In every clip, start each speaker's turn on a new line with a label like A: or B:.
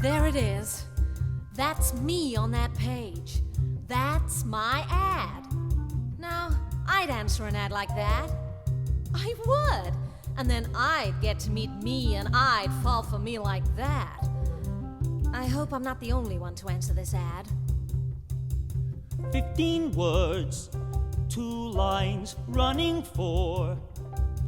A: There it is. That's me on that page. That's my ad. Now, I'd answer an ad like that. I would. And then I'd get to meet me and I'd fall for me like that. I hope I'm not the only one to answer this ad.
B: 15 words, 2 lines, running for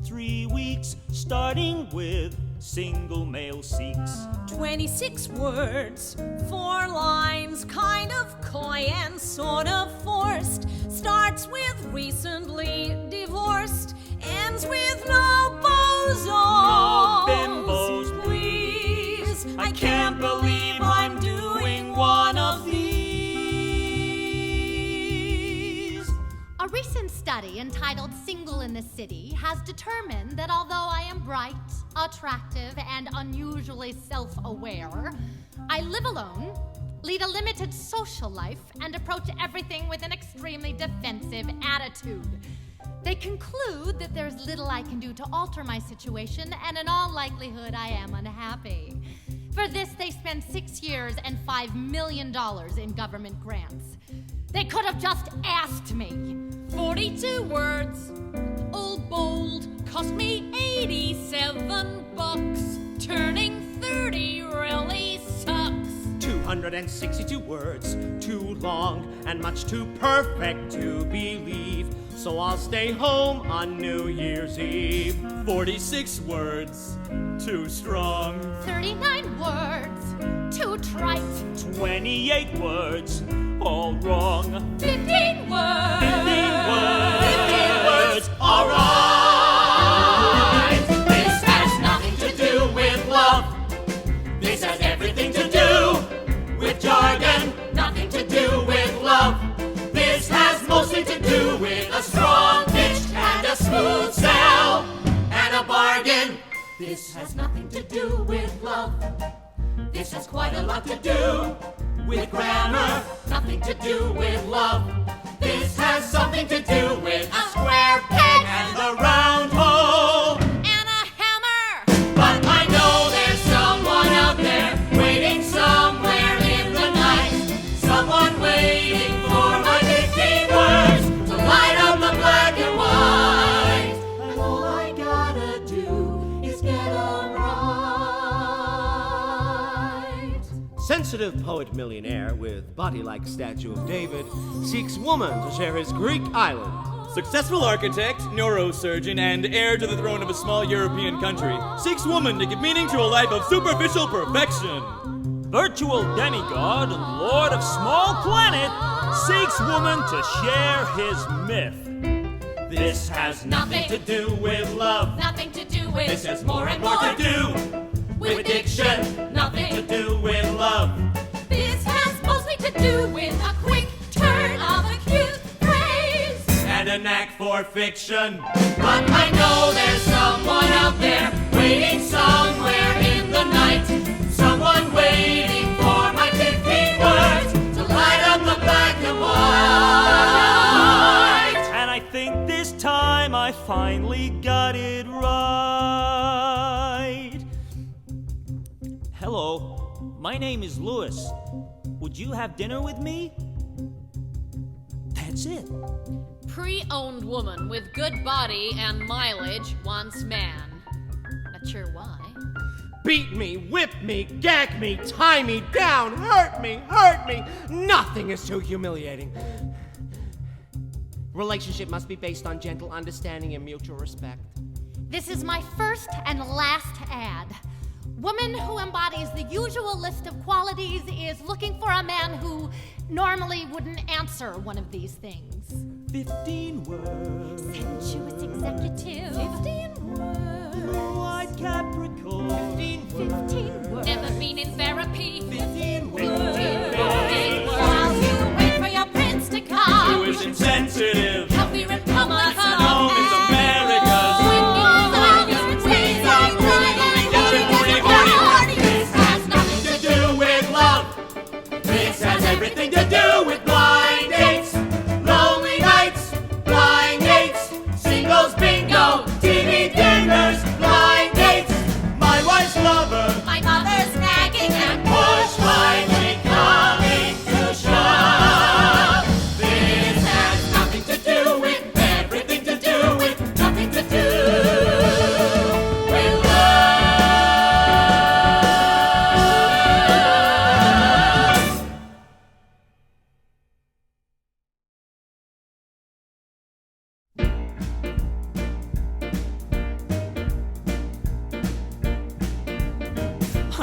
B: 3 weeks, starting with single male seeks.
A: 26 words, 4 lines, kind of coy and sort of forced. Starts with recently divorced, ends with no bozos.
B: No bimbos, please. I can't believe I'm doing one of these.
C: A recent study entitled Single in the City has determined that although I am bright, attractive, and unusually self-aware, I live alone, lead a limited social life, and approach everything with an extremely defensive attitude. They conclude that there's little I can do to alter my situation, and in all likelihood, I am unhappy. For this, they spend 6 years and $5 million in government grants. They could have just asked me.
A: 42 words, old bold, cost me 87 bucks. Turning 30 really sucks.
D: 262 words, too long and much too perfect to believe. So I'll stay home on New Year's Eve.
B: 46 words, too strong.
C: 39 words, too trite.
B: 28 words, all wrong.
A: 15 words.
B: 15 words.
D: 15 words, all right. This has nothing to do with love. This has everything to do with jargon. Nothing to do with love. This has mostly to do with a strong pitch and a smooth sell and a bargain. This has nothing to do with love. This has quite a lot to do with grammar. Nothing to do with love. This has something to do with a square peg and the round hole
A: And a hammer.
D: But I know there's someone out there waiting somewhere in the night. Someone waiting for my 15 words to light up the black and white. And all I gotta do is get 'em right. Sensitive poet millionaire with body like statue of David seeks woman to share his Greek island.
E: Successful architect, neurosurgeon, and heir to the throne of a small European country seeks woman to give meaning to a life of superficial perfection.
B: Virtual demigod, lord of small planet, seeks woman to share his myth.
D: This has nothing to do with love.
A: Nothing to do with.
D: This has more and more to do with diction. Nothing to do with love.
A: This has mostly to do with a quick turn of a cute phrase.
D: And a knack for fiction. But I know there's someone out there waiting somewhere in the night. Someone waiting for my 15 words to light up the black and white.
B: And I think this time I finally got it right. Hello, my name is Louis. Would you have dinner with me? That's it.
A: Pre-owned woman with good body and mileage wants man. Not sure why.
D: Beat me, whip me, gag me, tie me down, hurt me, hurt me. Nothing is too humiliating. Relationship must be based on gentle understanding and mutual respect.
C: This is my first and last ad. Woman who embodies the usual list of qualities is looking for a man who normally wouldn't answer one of these things.
B: 15 words.
C: Sensuous executive.
A: 15 words.
B: Blue-eyed Capricorn.
C: 15 words.
A: Never been in therapy.
B: 15 words.
A: While you wait for your prince to come.
B: Jewish insensitive.
A: Healthy Republican.
B: Known as America's.
D: This has nothing to do with love. This has everything to do with blind dates, lonely nights, blind dates, singles bingo, TV dinners, blind dates, my wife's lover,
A: My mother's nagging and
D: push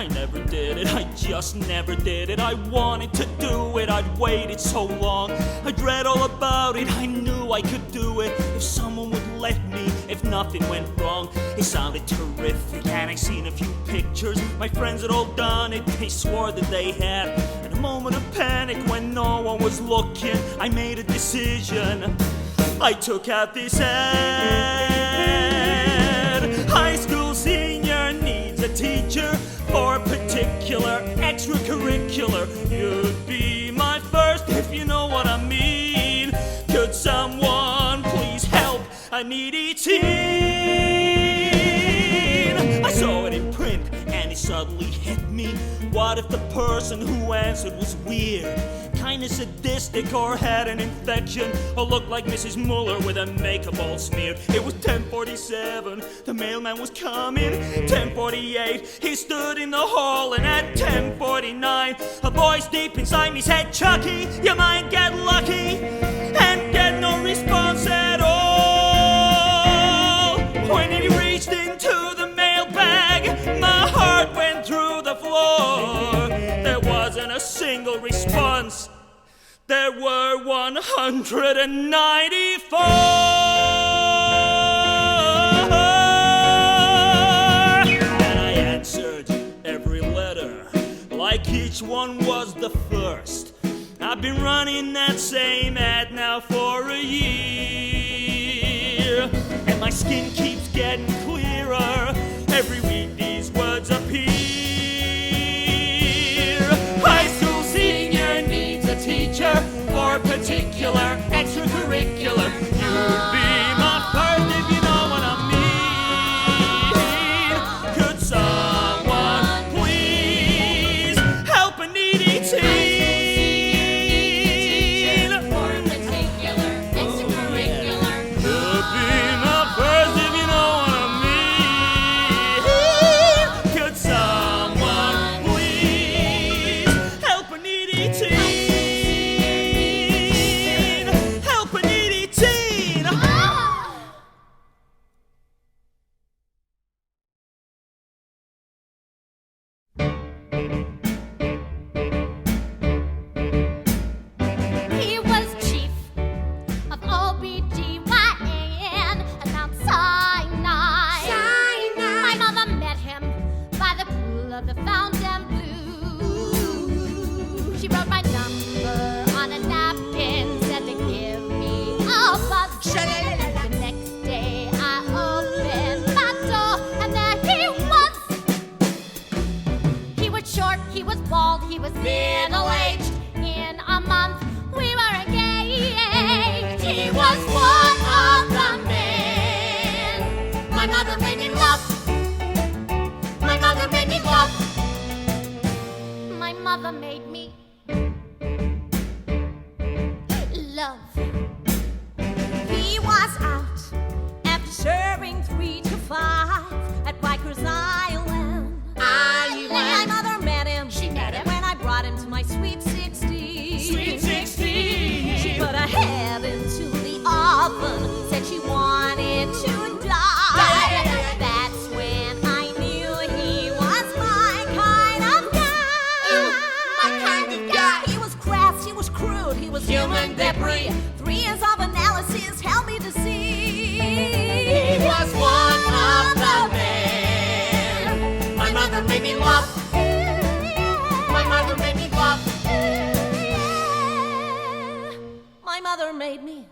B: I never did it, I just never did it. I wanted to do it, I'd waited so long. I'd read all about it, I knew I could do it. If someone would let me, if nothing went wrong. It sounded terrific, and I seen a few pictures. My friends had all done it, they swore that they had. In a moment of panic when no one was looking, I made a decision. I took out this ad. High school senior needs a teacher for a particular extracurricular. You'd be my first if you know what I mean. Could someone please help a needy teen? I saw it in print and it suddenly hit me. What if the person who answered was weird, kinda sadistic, or had an infection, or looked like Mrs. Muller with her makeup all smeared? It was 10:47, the mailman was coming. 10:48, he stood in the hall, and at 10:49, a voice deep inside me said, "Chucky, you might get lucky and get no response at all." When he reached into the mailbag, my heart went through the floor. There wasn't a single response. There were 194. And I answered every letter like each one was the first. I've been running that same ad now for a year, and my skin keeps getting clearer. Every week these words appear. High school senior needs a teacher for a particular extracurricular. You'd be my first if you know what I mean. Could someone please help a needy teen?
C: For a particular extracurricular.
B: Could be my first if you know what I mean. Could someone please help a needy teen? Help a needy teen!
C: He was chief of OBGYN at Mount Sinai. My mother met him by the pool of the fountain blue. She wrote my number on a napkin, said to give me a buzz. The next day I opened my door, and there he was. He was short, he was bald, he was middle-aged. In a month, we were engaged. He was one of the men my mother made me love. My mother made me love. My mother made me love.
A: He was out after serving 3 to 5 at Rikers Island. My mother met him.
C: She met him.
A: When I brought him to my Sweet 16.
D: Sweet 16.
A: She put her head into the oven, said she wanted to die. That's when I knew he was my kind of guy.
C: My kind of guy.
A: He was crass, he was crude, he was human debris. 3 years of analysis helped me to see
D: He was one of the men my mother made me love. My mother made me love.
A: My mother made me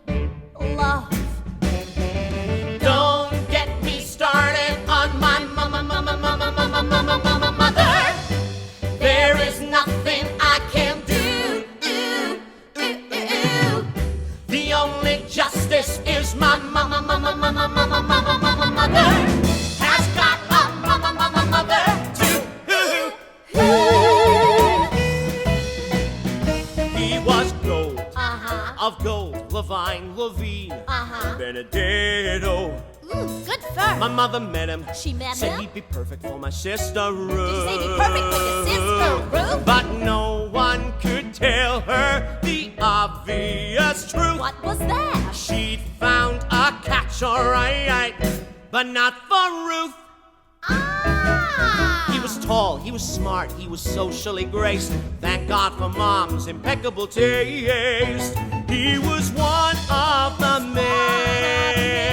A: love.
D: Don't get me started on my mother. There is nothing I can do. The only justice is my mother has got a mother too. He was gold, of gold, Levine, Levine, Benedetto.
C: Ooh, good fur.
D: My mother met him.
A: She met
D: said
A: him?
D: he'd be perfect for my sister Ruth.
A: Did you say be perfect for your sister, Ruth?
D: But no one could tell her the obvious truth.
A: What was that?
D: She'd found a catch, alright, but not for Ruth.
C: Ah!
D: He was
F: tall, he was smart, he was socially graced. Thank God for Mom's impeccable taste. He was one of the men.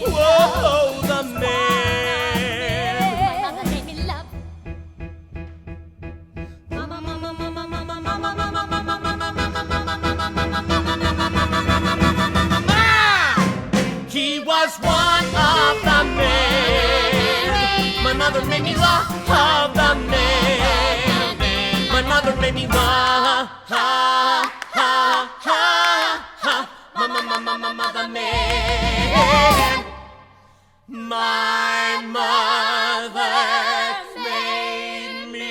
F: Whoa, the men.
C: Mother made me love.
F: He was one of the men. My mother made me love the man. My mother made me love mother man. My mother made me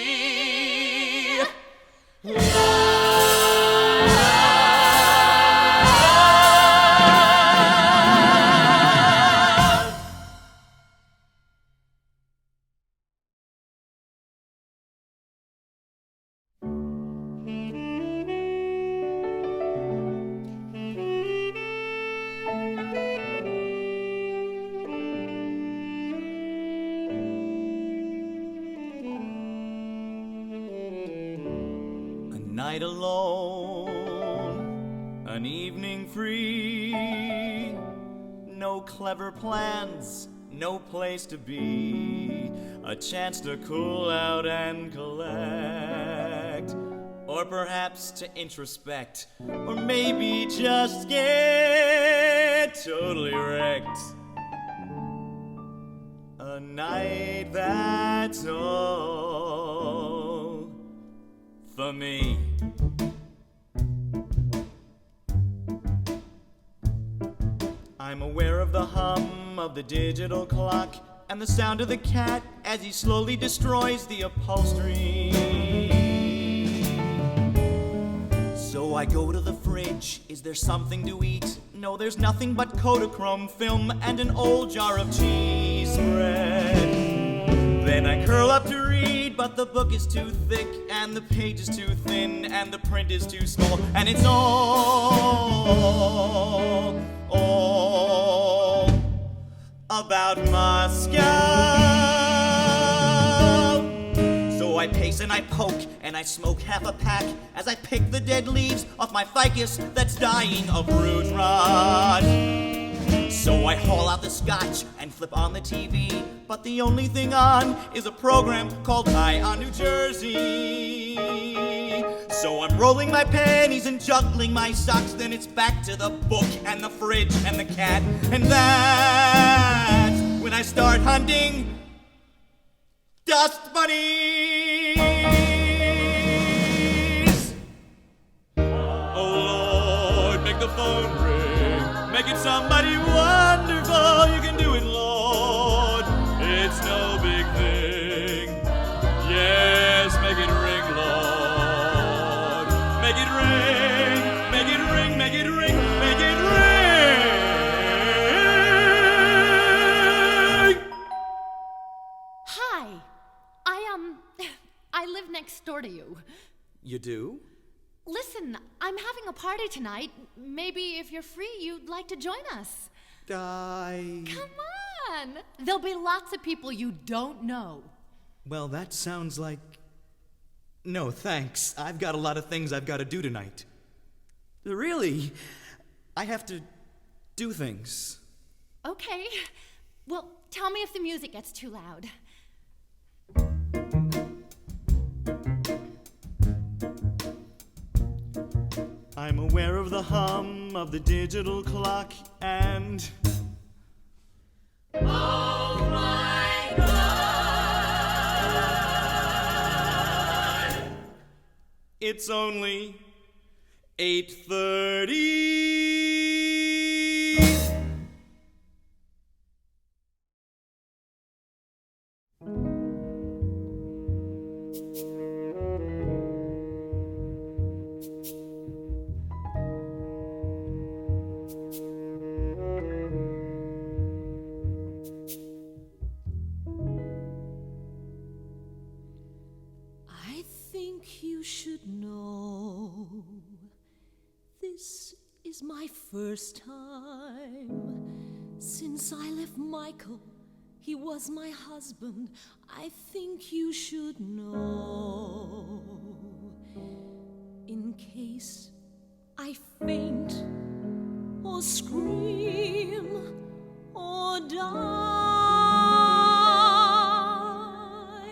E: A night alone, an evening free. No clever plans, no place to be. A chance to cool out and collect. Or perhaps to introspect. Or maybe just get totally wrecked. A night that's all for me. I'm aware of the hum of the digital clock and the sound of the cat as he slowly destroys the upholstery. So I go to the fridge. Is there something to eat? No, there's nothing but Kodachrome film and an old jar of cheese spread. Then I curl up to read, but the book is too thick, and the page is too thin, and the print is too small, and it's all about Moscow. So I pace and I poke, and I smoke half a pack as I pick the dead leaves off my ficus that's dying of root rot. So I haul out the scotch and flip on the TV, but the only thing on is a program called High on New Jersey. So I'm rolling my panties and juggling my socks, then it's back to the book and the fridge and the cat, and that's when I start hunting dust bunnies. Oh Lord, make the phone ring. Make it somebody wonderful. You can do it, Lord. It's no big thing. Yes, make it ring, Lord. Make it ring. Make it ring. Make it ring. Make it ring.
C: Hi. I live next door to you.
E: You do?
C: Listen, I'm having a party tonight. Maybe if you're free, you'd like to join us. Come on! There'll be lots of people you don't know.
E: Well, that sounds like... No, thanks. I've got a lot of things I've got to do tonight. Really? I have to do things.
C: Okay. Well, tell me if the music gets too loud.
E: I'm aware of the hum of the digital clock and...
D: Oh my God!
E: It's only 8:30.
A: I think you should know this is my first time since I left Michael He was my husband. I think you should know. In case I faint or scream or die,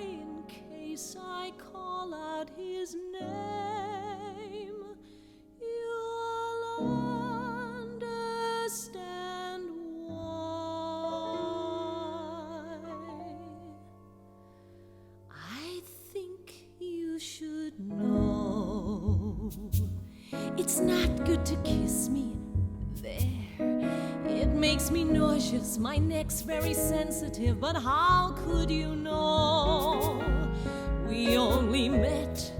A: in case I call out his name, you'll understand why. I think you should know. It's not good to kiss me there. It makes me nauseous, my neck's very sensitive, but how could you know? We only met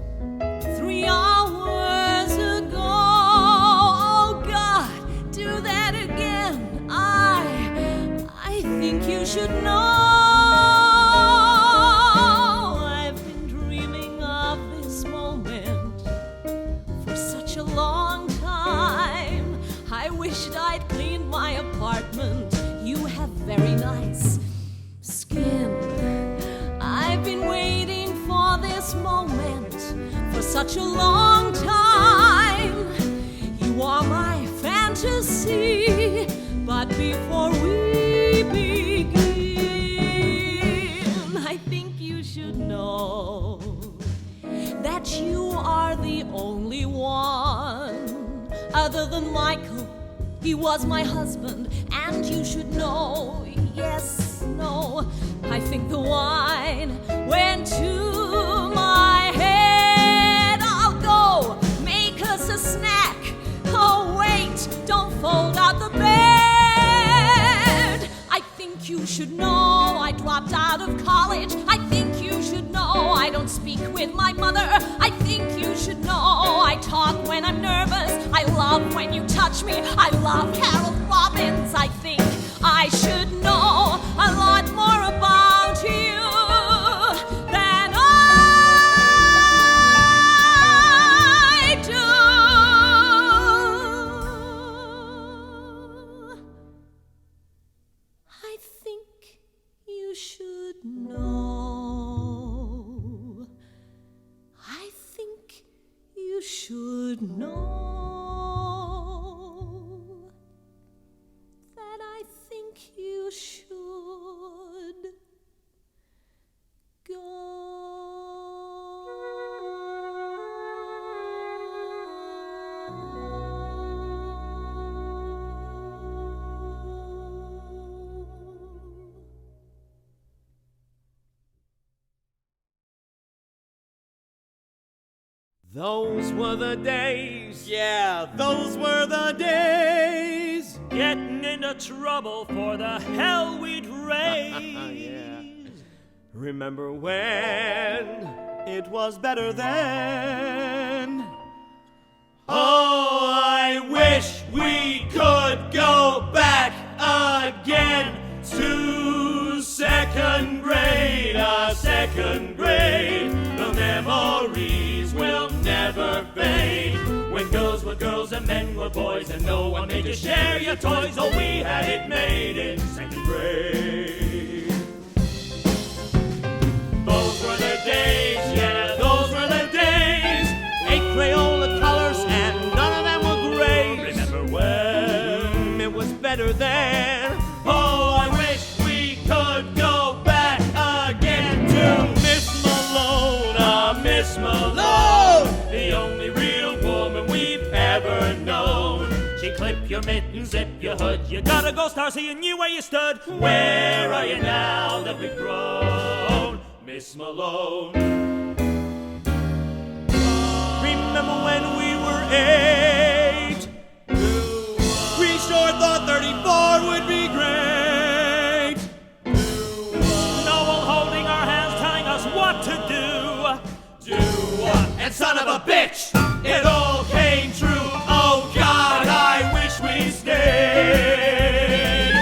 A: 3 hours ago. Oh God, do that again. I think you should know. I've been dreaming of this moment for such a long time. I wished I'd cleaned my apartment. You have very nice skin. I've been waiting for this moment for such a long time. You are my fantasy, but before we begin, I think you should know that you are the only one. Other than Michael, he was my husband, and you should know. Yes, no, I think the wine went to my head. I'll go make us a snack. Oh wait, don't fold out the bed. I think you should know I dropped out of college. I think you should know I don't speak with my mother. I think you should know I talk when I'm nervous. I love when you touch me. I love Harold Robbins. I think I should know a lot more about you than I do. I think you should know. I think you should know that I think you should go.
F: Those were the days.
E: Yeah, those were the days.
B: Getting into trouble for the hell we'd raise.
F: Remember when
E: It was better then.
F: Oh, I wish we could go back again to second grade, second grade. The memories will never fade. When girls were girls and men were boys, and no one made you share your toys. Oh, we had it made in second grade. Those were the days, yeah, those were the days. 8 Crayola colors and none of them were grays. Remember when it was better then? Oh, I wish we could go back again to Miss Malone, Miss Malone, the only real woman we've ever known. She clipped your mittens, zip your hood. You gotta go, star, seeing you where you stood. Where are you now that we've grown, Miss Malone? Remember when we were 8? We sure thought 34 would be great. No one holding our hands, telling us what to do. Do what? And son of a bitch, it all came true. Oh God, I wish we stayed.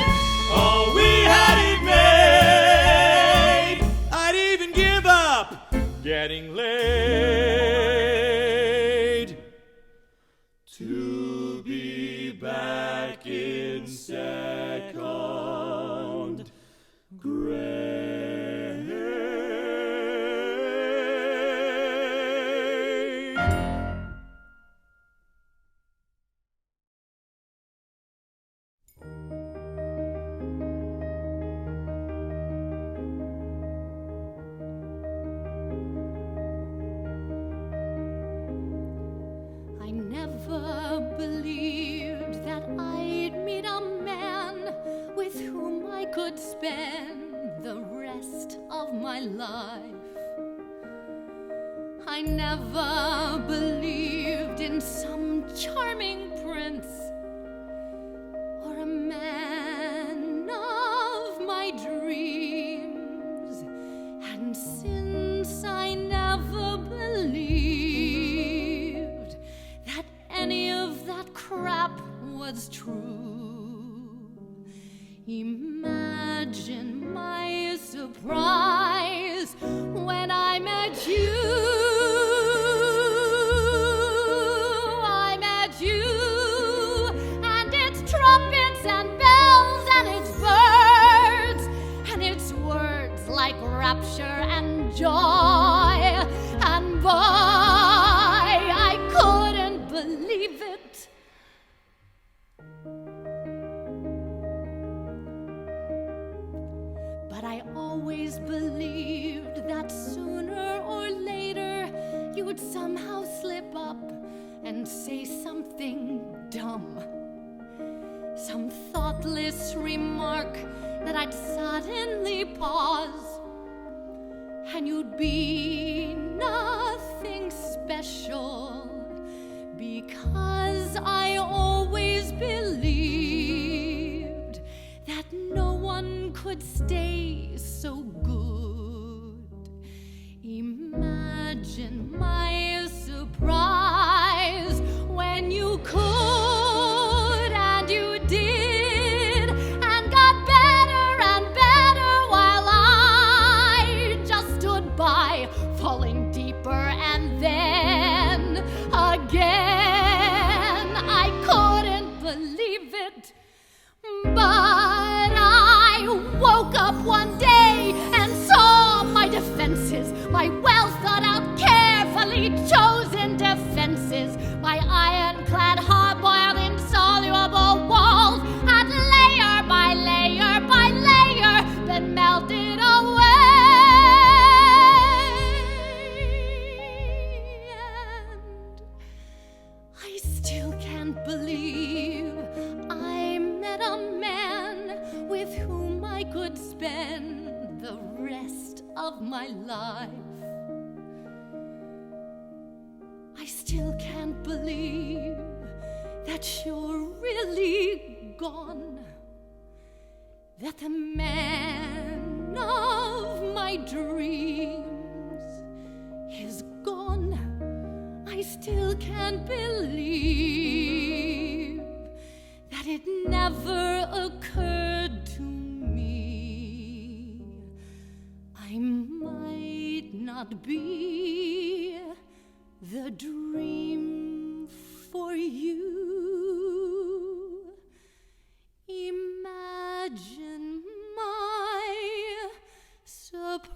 F: Oh, we had it made. I'd even give up getting laid to be back in second grade.
C: of my life. I never believed in some charming prince or a man of my dreams. And since I never believed that any of that crap was true, imagine my surprise when I met you. I met you, and it's trumpets and bells and it's birds and it's words like rapture and joy, and boy, I couldn't believe it. But I always believed that sooner or later you would somehow slip up and say something dumb, some thoughtless remark that I'd suddenly pause, and you'd be nothing special, because I always believed that no one could stay so good. Imagine my surprise when you could and you did, and got better and better while I just stood by, falling deeper and then again. I couldn't believe it, but I woke up one day and saw my defenses, my well-thought-out, carefully chosen defenses, my ironclad, hard-boiled, insoluble walls had layer by layer by layer been melted away. And I still can't believe I met a man with whom I could spend the rest of my life. I still can't believe that you're really gone, that the man of my dreams is gone. I still can't believe that it never occurred to me I might not be the dream for you. Imagine my surprise.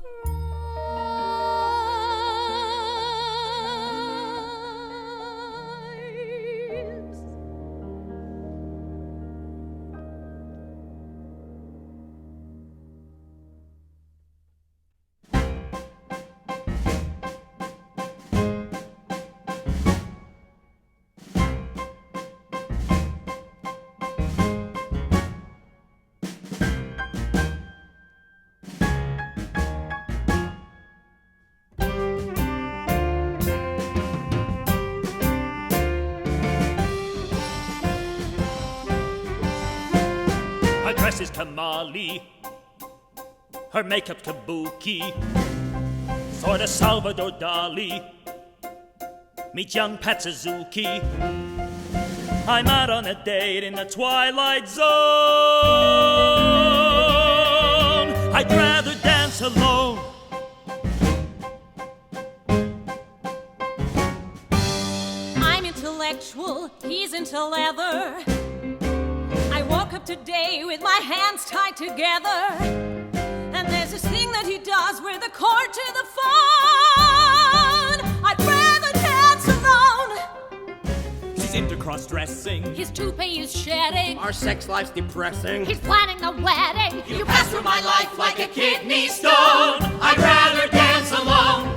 B: Her dress is tamale, her makeup kabuki, sort of Salvador Dali, meet young Pat Suzuki. I'm out on a date in the Twilight Zone. I'd rather dance alone.
A: I'm intellectual, he's into leather. I woke up today with my hands tied together, and there's this thing that he does with the chord to the phone. I'd rather dance alone.
F: She's into cross-dressing.
A: His toupee is shedding.
F: Our sex life's depressing.
A: He's planning the wedding.
D: You pass through my life like a kidney stone. I'd rather dance alone.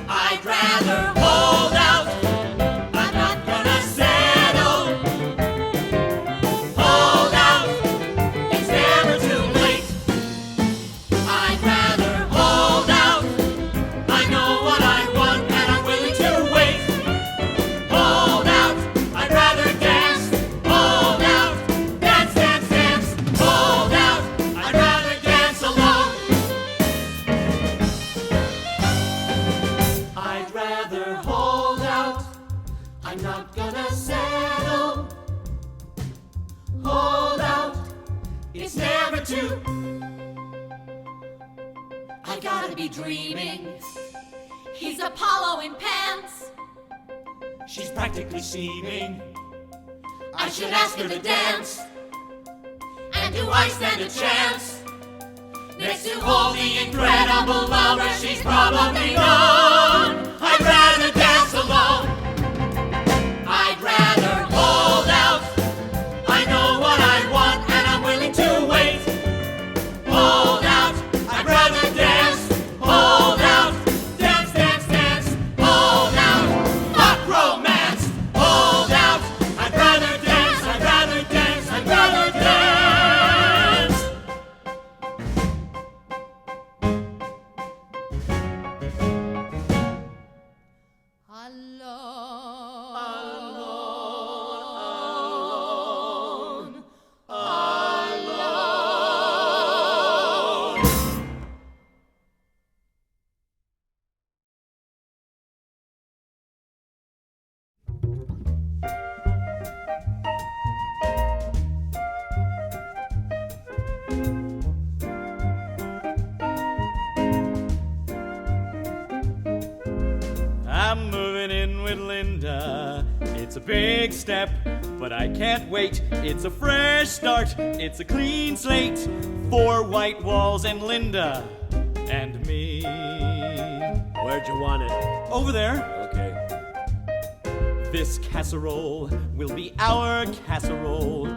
D: I'd rather hold out. I'm not gonna settle. Hold out. It's never too late. I'd rather
A: I gotta be dreaming. He's Apollo in pants.
B: She's practically seeming.
A: I should ask her to dance. And do I stand a chance? Next to all the incredible lovers she's probably known, I'd rather dance alone. I'd rather hold out. I know what I want and I'm willing to wait. Hold out. I'd rather dance. Hold out. Dance, dance, dance. Hold out. Fuck romance. Hold out. I'd rather dance. I'd rather dance. I'd rather dance.
F: I'm moving in with Linda. It's a big step, but I can't wait. It's a fresh start. It's a clean slate. 4 white walls and Linda and me.
G: Where'd you want it?
F: Over there.
G: Okay.
F: This casserole will be our casserole.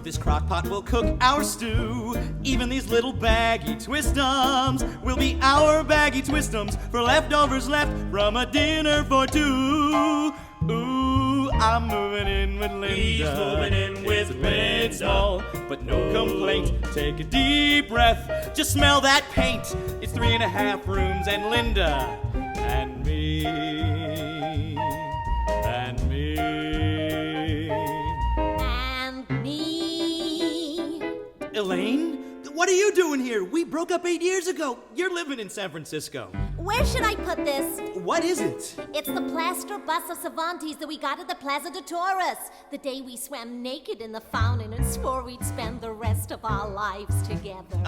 F: This crock pot will cook our stew. Even these little baggy twistums will be our baggy twistums for leftovers left from a dinner for 2. Ooh, I'm moving in with Linda.
B: He's moving in with
F: It's a bit
B: Linda.
F: small, but no complaint. Take a deep breath. Just smell that paint. It's 3.5 rooms and Linda and me. And me.
A: And me.
F: Elaine? What are you doing here? We broke up 8 years ago. You're living in San Francisco.
A: Where should I put this?
F: What is it?
A: It's the plaster bust of Cervantes that we got at the Plaza de Toros. The day we swam naked in the fountain and swore we'd spend the rest of our lives together.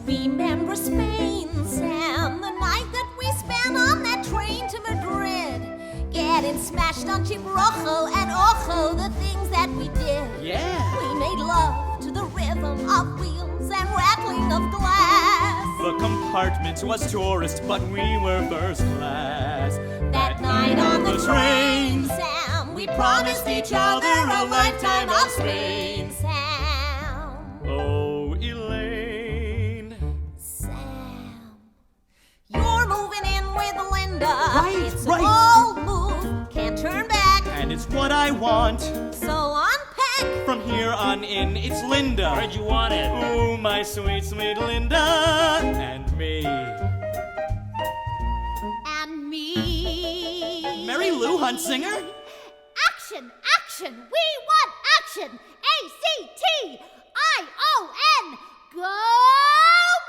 A: Remember Spain, Sam, the night that we spent on that train to Madrid. Getting smashed on cheap rojo and ojo, the things that we did.
F: Yeah.
A: We made love to the rhythm of wheels and rattling of glass.
F: The compartment was tourist, but we were first class.
A: That night on the train, Sam, we promised each other a lifetime of Spain. Sam,
F: Oh, Elaine.
A: Sam, you're moving in with Linda.
F: Right,
A: It's
F: right.
A: a bold move, can't turn back.
F: And it's what I want.
A: So unpack.
F: From here on in, it's Linda.
B: Where'd you want it?
F: Oh, my sweet, sweet Linda. And me.
C: And me.
F: Mary Lou Huntsinger?
C: Action, action, we want action. ACTION. Go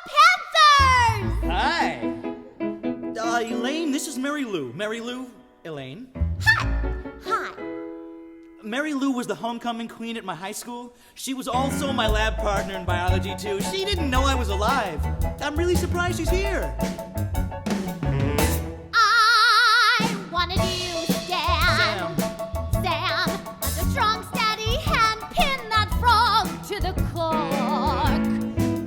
C: Panthers!
F: Hi. Elaine, this is Mary Lou. Mary Lou, Elaine.
A: Hi.
F: Mary Lou was the homecoming queen at my high school. She was also my lab partner in biology, too. She didn't know I was alive. I'm really surprised she's here.
C: I wanted you, Stan. Sam, under strong, steady hand, pin that frog to the cork.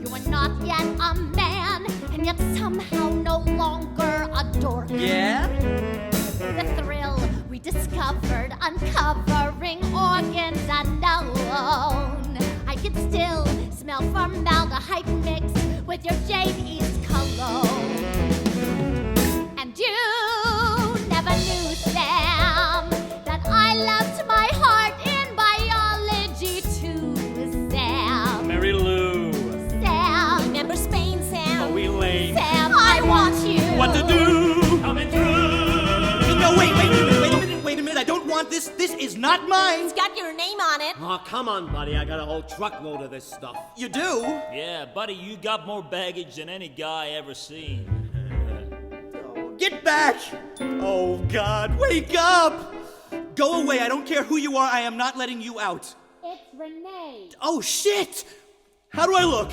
C: You are not yet a man, and yet somehow no longer a dork.
F: Yeah?
C: The thrill we discovered, uncovering organs unknown. I could still smell formaldehyde mixed with your Jade East cologne. And you never knew, Sam, that I left my heart in biology too, Sam.
F: Mary Lou.
C: Sam.
A: Remember Spain, Sam?
F: Oh, Elaine.
C: Sam, I want you.
F: What to do?
B: Coming through.
F: No, wait a minute. I don't want this. This is not mine.
A: It's got your name on it.
G: Oh, come on, buddy. I got a whole truckload of this stuff.
F: You do?
B: Yeah, buddy, you got more baggage than any guy ever seen.
F: Get back! Oh, God, wake up! Go away. I don't care who you are. I am not letting you out.
C: It's Renee.
F: Oh, shit! How do I look?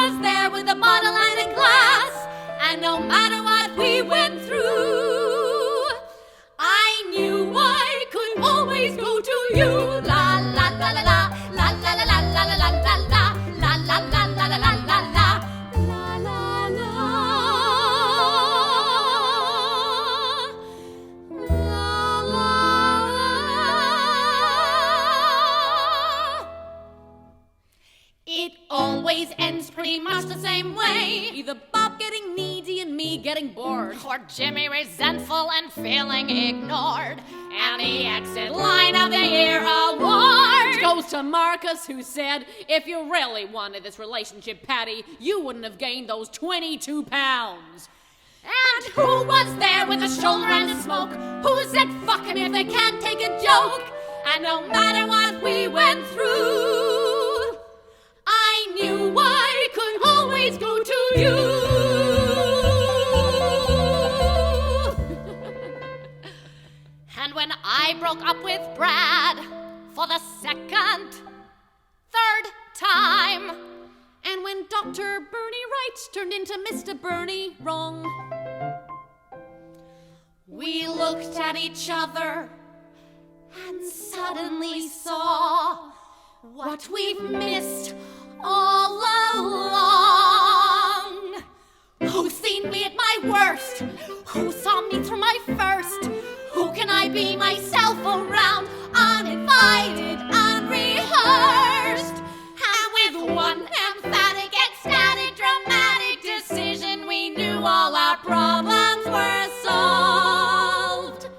A: And no matter what we went through, I knew I could always go to you. La la la la la, la la la la la la la la la, la la la la la la la la, la la la. It always ends pretty much the same way. Either Bob getting needy and me getting bored, or Jimmy resentful and feeling ignored. And the exit line of the year award goes to Marcus, who said, if you really wanted this relationship, Patty, you wouldn't have gained those 22 pounds. And who was there with a shoulder and a smoke? Who said fuck him if they can't take a joke? And no matter what we went through, I knew I could always go to you. And when I broke up with Brad for the second, third time, and when Dr. Bernie Wright turned into Mr. Bernie Wrong, we looked at each other and suddenly saw what we've missed all along. Who's seen me at my worst? Who saw me through my first? Who can I be myself around, uninvited, unrehearsed? And with one emphatic, ecstatic, dramatic decision, we knew all our problems were solved.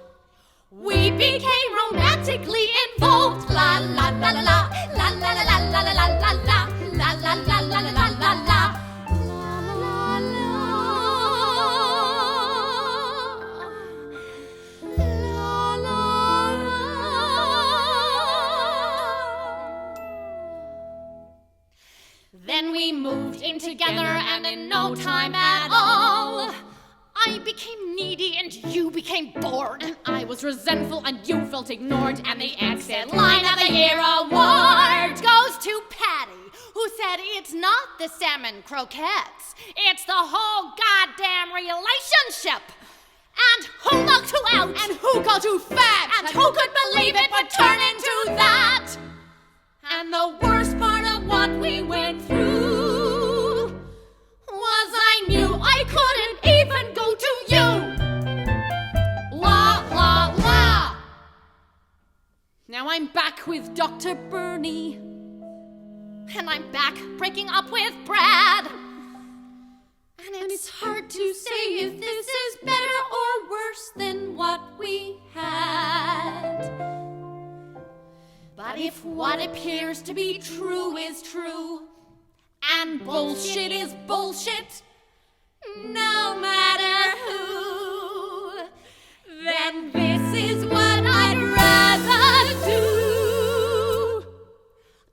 A: We became romantically involved. La la la la la, la la la la la la la la la, la la la la la la la la. Then we moved in together, and in no time at all, I became needy and you became bored. And I was resentful and you felt ignored. And the exit line of the year award goes to Patty, who said it's not the salmon croquettes, it's the whole goddamn relationship. And who looked who out? And who called you fat? And who could believe it would turn into that? And the worst part of what we went through was I knew I couldn't even go to you. La, la, la. Now I'm back with Dr. Bernie. And I'm back breaking up with Brad. And it's hard to say if this is better or worse than what we had. But if what appears to be true is true, and bullshit is bullshit, no matter who, then this is what I'd rather do.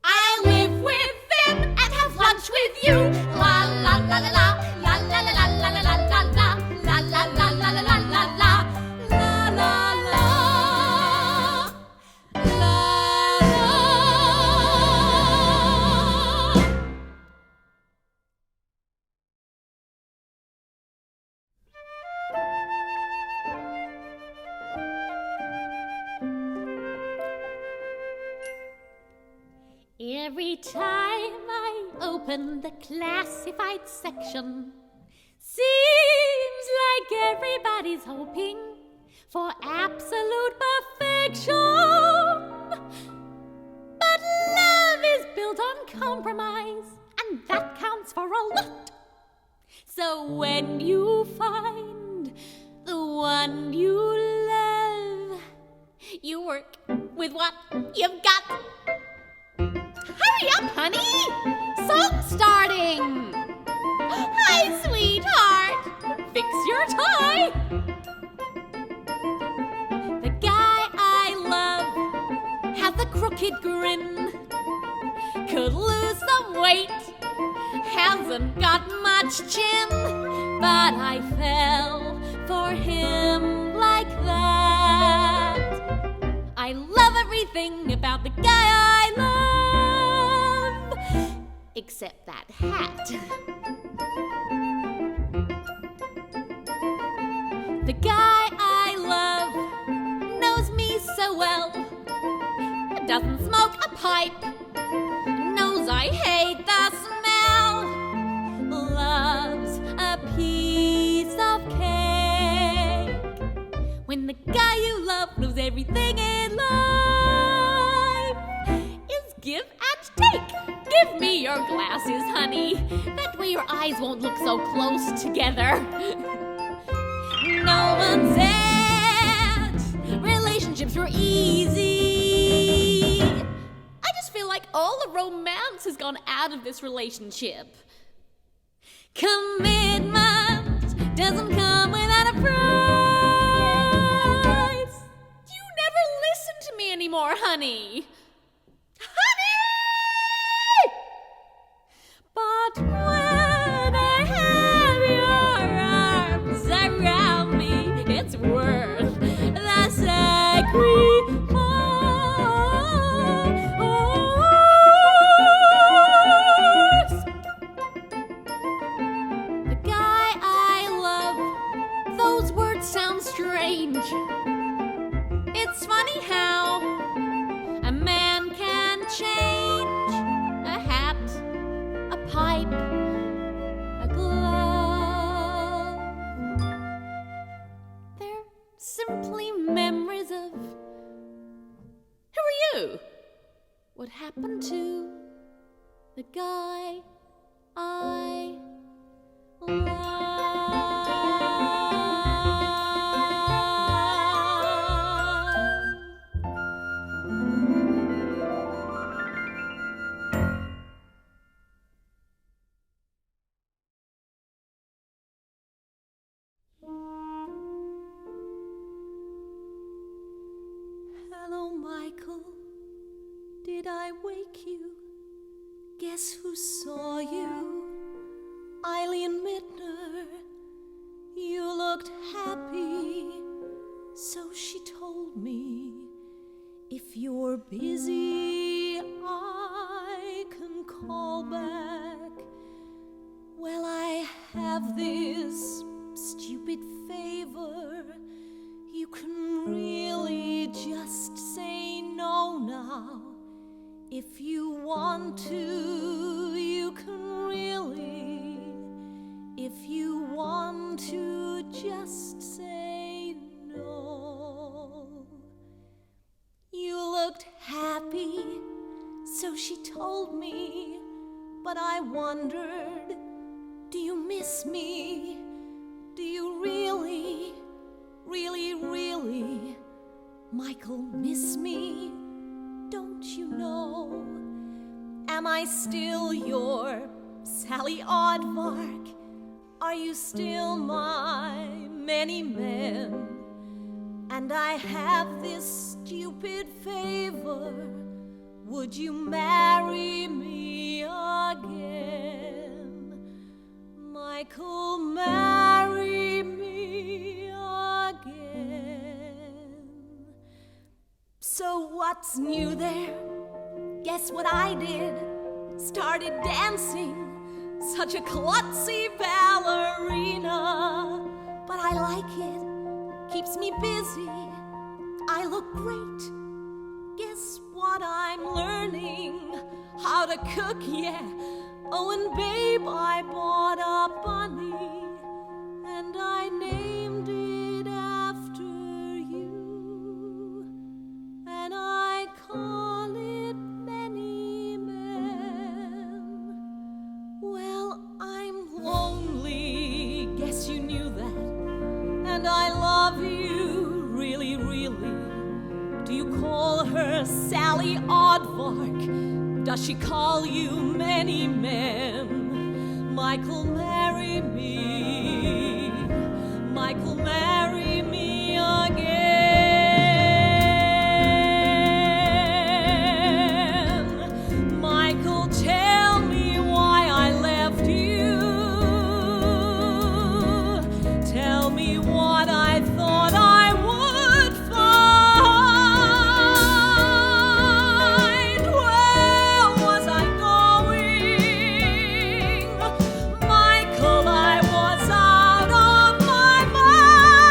A: I'll live with them and have lunch with you. La la la la la, la la la la la la la la la, la la la la la la la la, la la la. Every time I open the classified section, seems like everybody's hoping for absolute perfection. But love is built on compromise, and that counts for a lot. So when you find the one you love, you work with what you've got. Hurry up, honey! Song's starting! Hi, sweetheart! Fix your tie! The guy I love has a crooked grin, could lose some weight, hasn't got much chin, but I fell for him like that. I love everything about the guy I love, except that hat. doesn't smoke a pipe, knows I hate the smell, loves a piece of cake. When the guy you love knows everything in life is give and take. Give me your glasses, honey. That way your eyes won't look so close together. No one said relationships were easy. I just feel like all the romance has gone out of this relationship. Commitment doesn't come without a price. You never listen to me anymore, honey. But when I have your arms around me, it's worth the sacrifice. The guy I love, those words sound strange. It's funny how a man can change a hat, a pipe, a glove. They're simply memories of... Who are you? What happened to the guy I love? Hello, Michael. Did I wake you? Guess who saw you? Eileen Mittner. You looked happy, so she told me. If you're busy, I can call back. Well, I have this stupid favor. You can really just say no now. If you want to, you can really. If you want to, just say no. You looked happy, so she told me. But I wondered, do you miss me? Do you really, really, Michael, miss me? Don't you know? Am I still your Sally Aardvark? Are you still my many men? And I have this stupid favor. Would you marry me again? Michael, marry me again. So what's new there? Guess what I did? Started dancing, such a klutzy ballerina. But I like it, keeps me busy. I look great. Guess what I'm learning? How to cook, yeah. Oh, and babe, I bought a bunny, and I named it after you. And I call it Many Men. Well, I'm lonely, guess you knew that. And I love you, really, really. Do you call her Sally Aardvark? Does she call you Many Men? Michael, marry me. Michael, marry me again. Michael, tell me why I left you. Tell me what I thought I would find. Where was I going? Michael, I was out of my mind.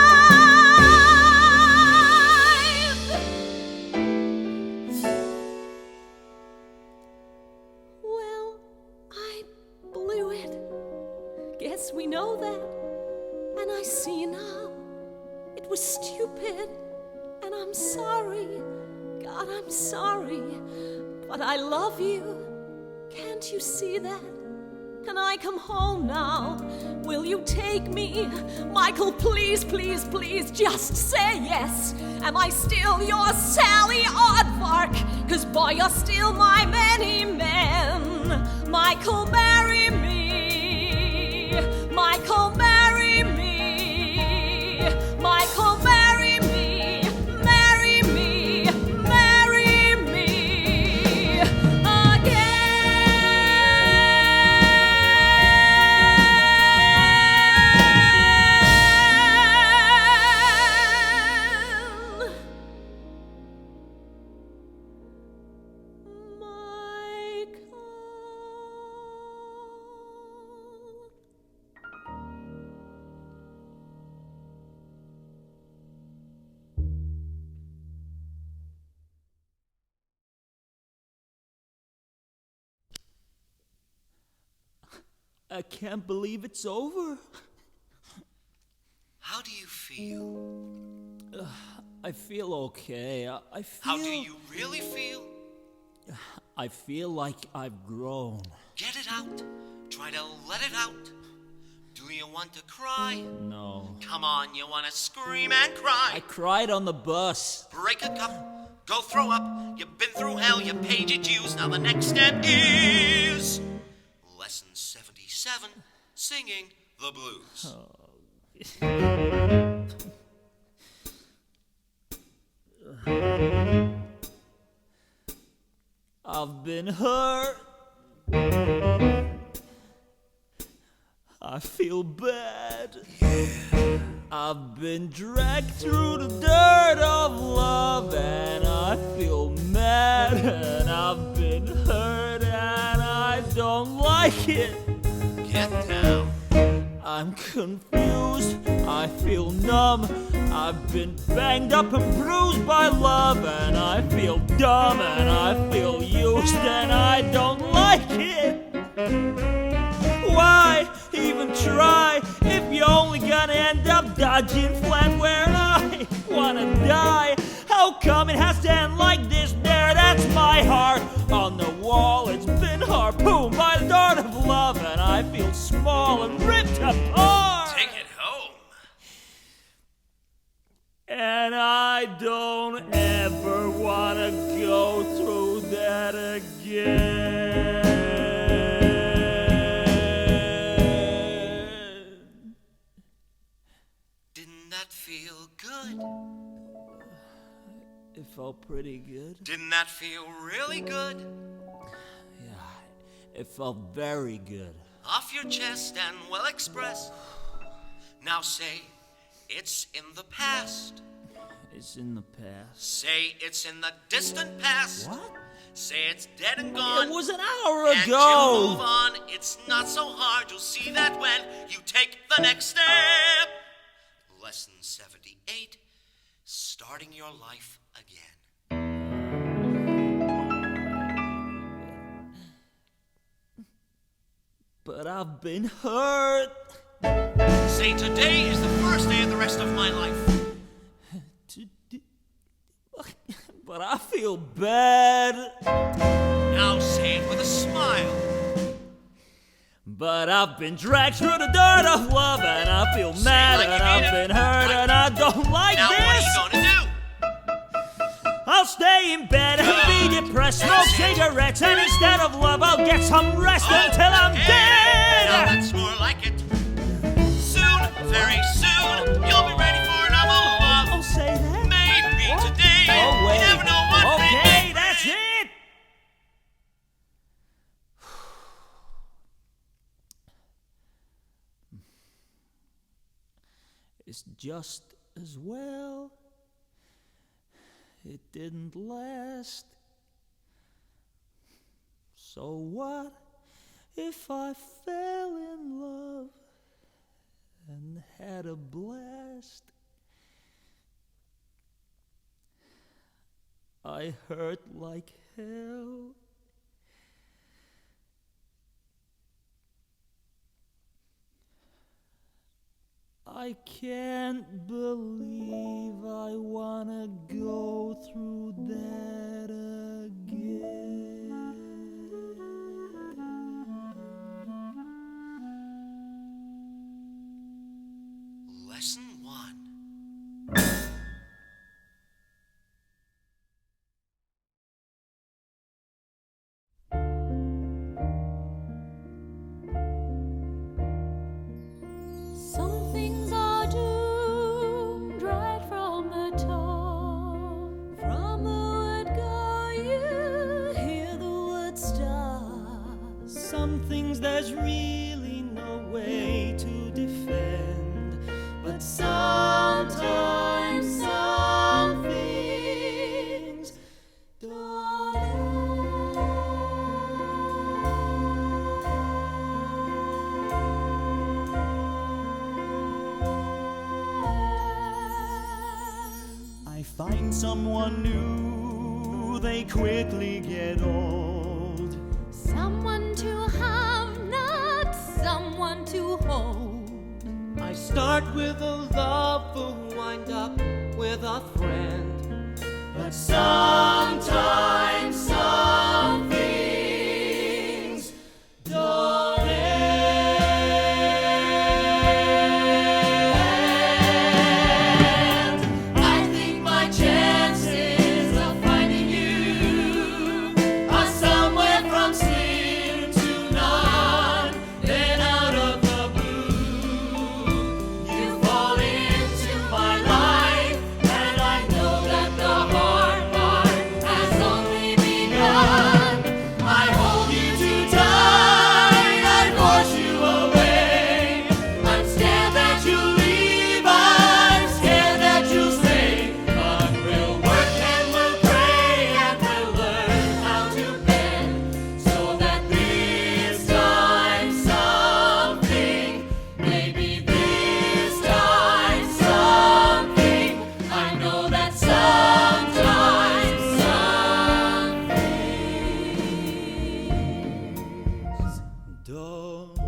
A: Yes, we know that. And I see now. It was stupid. And I'm sorry. God, I'm sorry. But I love you. Can't you see that? Can I come home now? Will you take me? Michael, please, please, please, just say yes. Am I still your Sally Aardvark? 'Cause boy, you're still my many men. Michael, marry me. Michael, marry me. Michael, marry me. Marry me. Marry me again.
B: I can't believe it's over.
H: How do you feel?
B: I feel okay. I feel...
H: How do you really feel?
B: I feel like I've grown.
H: Get it out. Try to let it out. Do you want to cry?
B: No.
H: Come on, you want to scream and cry.
B: I cried on the bus.
H: Break a cup. Go throw up. You've been through hell. You paid your dues. Now the next step is... Lesson 77. Singing the blues.
B: I've been hurt. I feel bad. I've been dragged through the dirt of love, and I feel mad. And I've been hurt, and I don't like it.
H: Get down.
B: I'm confused, I feel numb. I've been banged up and bruised by love, and I feel dumb, and I feel used, and I don't like it. Why even try if you're only gonna end up dodging flat where I wanna die? How come it has to end like this? There, that's my heart on the wall. It's been harpooned by the dart of love, and I feel small and ripped apart.
H: Take it home.
B: And I don't ever wanna go through that again.
H: Didn't that feel good?
B: It felt pretty good.
H: Didn't that feel really good?
B: Yeah, it felt very good.
H: Off your chest and well expressed. Now say, it's in the past.
B: It's in the past.
H: Say it's in the distant past.
B: What?
H: Say it's dead and gone.
B: It was an hour
H: and
B: ago.
H: you move on. It's not so hard. You'll see that when you take the next step. Lesson 78. Starting your life again.
B: But I've been hurt.
H: Say today is the first day of the rest of my life.
B: But I feel bad.
H: Now say it with a smile.
B: But I've been dragged through the dirt of love, and I feel mad,
H: like
B: and
H: you
B: I've
H: mean it.
B: been hurt, and I don't like
H: Now
B: this.
H: what are you gonna do?
B: I'll stay in bed and be depressed, smoke cigarettes, and instead of love, I'll get some rest until I'm
H: Okay.
B: dead.
H: Now that's more like it. Soon, very soon, you'll be ready for another love.
B: Oh, say that.
H: Maybe today.
B: Oh, wait.
H: You never know what may
B: Okay,
H: be.
B: that's it. It's just as well it didn't last. So what if I fell in love and had a blast? I hurt like hell. I can't believe I wanna go through that again.
H: Lesson 1.
A: Some things are doomed right from the top. From the word go, you hear the word stop.
B: Some things there's really no way to defend, but sometimes some things don't
E: I find someone new, they quickly get old.
C: Someone to have, not someone to hold.
F: I start with a lover, wind up with a friend.
E: But sometimes some things don't end. I think my chances of finding you are somewhere from slim to none. Then out of the blue, you fall into my life, and I know that the hard part has only begun. I hold you too tight, I force you away. I'm scared that you'll leave, I'm scared that you'll stay. But we'll work and we'll pray and we'll learn how to bend, so that this time something, maybe this time something, I know that sometimes some things don't